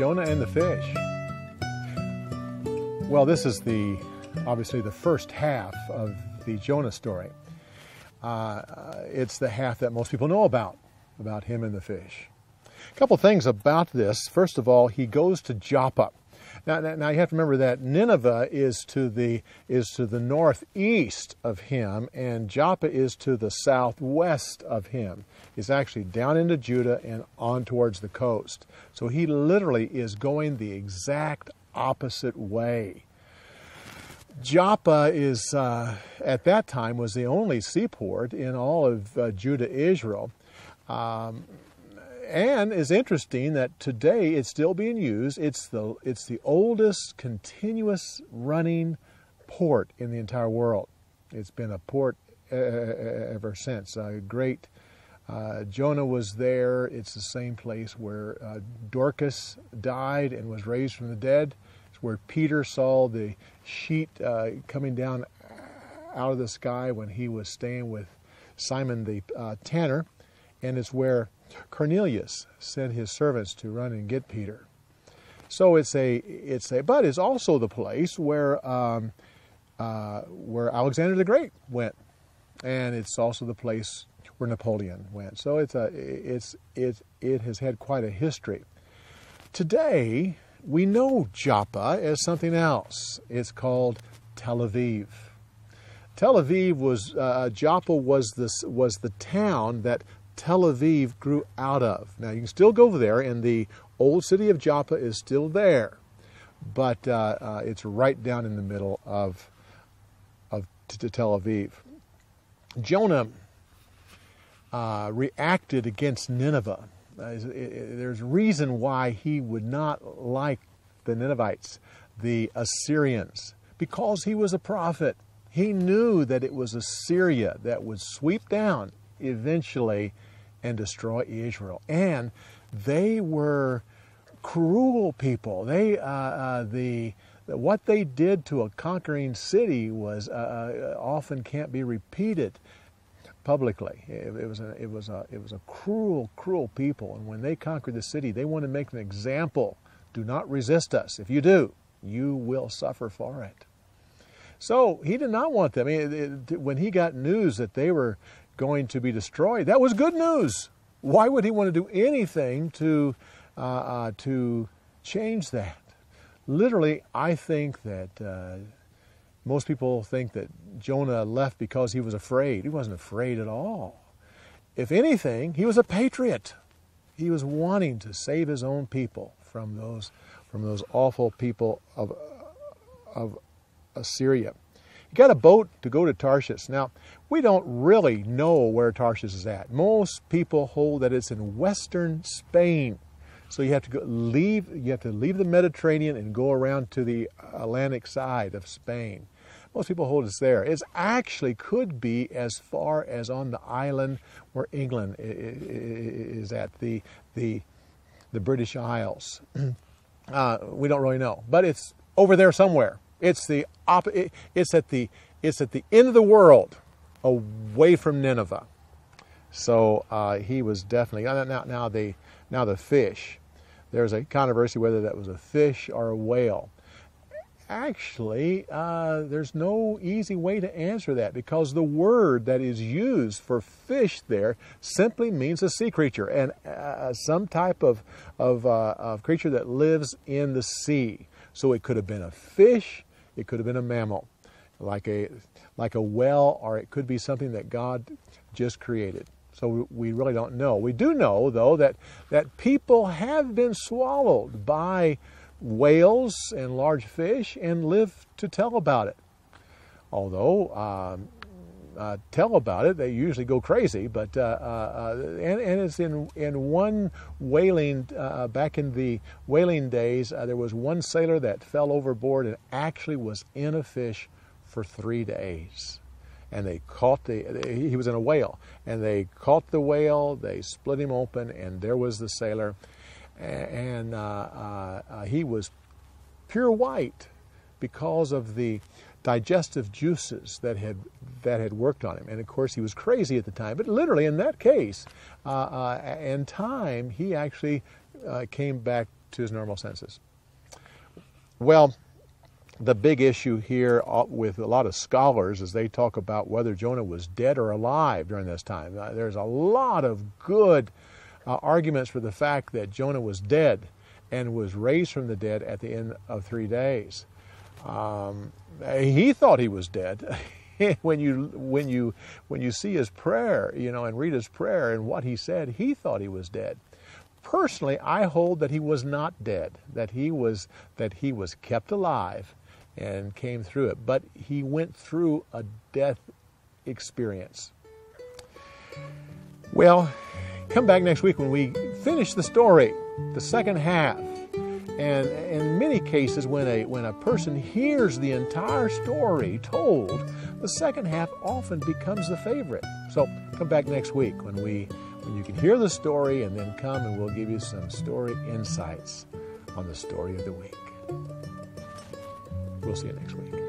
Jonah and the fish. Well, this is obviously the first half of the Jonah story. It's the half that most people know about him and the fish. A couple things about this. First of all, he goes to Joppa. Now you have to remember that Nineveh is to the northeast of him, and Joppa is to the southwest of him. It's actually down into Judah and on towards the coast. So he literally is going the exact opposite way. Joppa is, at that time, was the only seaport in all of Judah, Israel. And it's interesting that today it's still being used. It's the oldest continuous running port in the entire world. It's been a port ever since. Jonah was there. It's the same place where Dorcas died and was raised from the dead. It's where Peter saw the sheet coming down out of the sky when he was staying with Simon the tanner. And it's where Cornelius sent his servants to run and get Peter. So but it's also the place where Alexander the Great went, and it's also the place where Napoleon went. So it has had quite a history. Today we know Joppa as something else. It's called Tel Aviv. Tel Aviv Joppa was the town that Tel Aviv grew out of. Now you can still go there, and the old city of Joppa is still there, but it's right down in the middle of Tel Aviv. Jonah reacted against Nineveh. There's a reason why he would not like the Ninevites, the Assyrians, because he was a prophet. He knew that it was Assyria that would sweep down eventually and destroy Israel. And they were cruel people. What they did to a conquering city was often can't be repeated publicly. It was a cruel people. And when they conquered the city, they wanted to make an example. Do not resist us. If you do, you will suffer for it. So he did not want them. When he got news that they were going to be destroyed, that was good news. Why would he want to do anything to change that? Literally, I think that most people think that Jonah left because he was afraid. He wasn't afraid at all. If anything, he was a patriot. He was wanting to save his own people from those awful people of Assyria. He got a boat to go to Tarshish. Now, we don't really know where Tarshish is at. Most people hold that it's in western Spain. So you have to leave the Mediterranean and go around to the Atlantic side of Spain. Most people hold it's there. It actually could be as far as on the island where England is at, the British Isles. We don't really know, but it's over there somewhere. It's at the end of the world, away from Nineveh. So he was definitely now the fish. There's a controversy whether that was a fish or a whale. Actually, there's no easy way to answer that, because the word that is used for fish there simply means a sea creature, and some type of creature that lives in the sea. So it could have been a fish, it could have been a mammal, like a whale, or it could be something that God just created. So we really don't know. We do know, though, that people have been swallowed by whales and large fish and live to tell about it. Although tell about it, they usually go crazy. But and it's in one whaling back in the whaling days. There was one sailor that fell overboard and actually was in a fish for 3 days. And they caught he was in a whale, and they caught the whale, they split him open, and there was the sailor. And he was pure white because of the digestive juices that had worked on him. And of course, he was crazy at the time. But literally, in that case, in time, he actually came back to his normal senses. Well, the big issue here with a lot of scholars is they talk about whether Jonah was dead or alive during this time. There's a lot of good arguments for the fact that Jonah was dead and was raised from the dead at the end of 3 days. He thought he was dead. when you see his prayer, and read his prayer and what he said, he thought he was dead. Personally, I hold that he was not dead, that he was kept alive and came through it, but he went through a death experience. Well, come back next week when we finish the story, the second half. And in many cases, when a person hears the entire story told, the second half often becomes the favorite. So come back next week when you can hear the story, and then come and we'll give you some story insights on the story of the week. We'll see you next week.